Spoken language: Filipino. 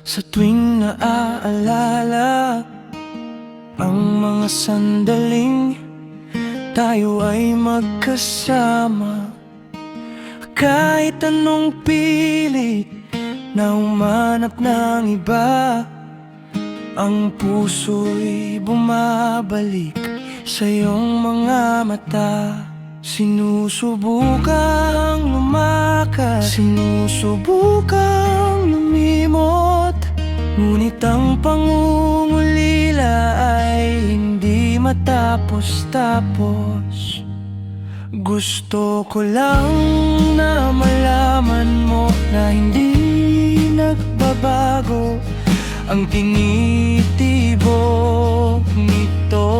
Sa tuwing naaalala ang mga sandaling tayo ay magkasama, kahit anong pilit na humanap ng iba, ang puso'y bumabalik sa iyong mga mata. Sinusubukang lumakas, sinusubukang lumimot, ngunit ang pangungulila ay hindi matapos-tapos. Gusto ko lang na malaman mo na hindi nagbabago ang tinitibok nito.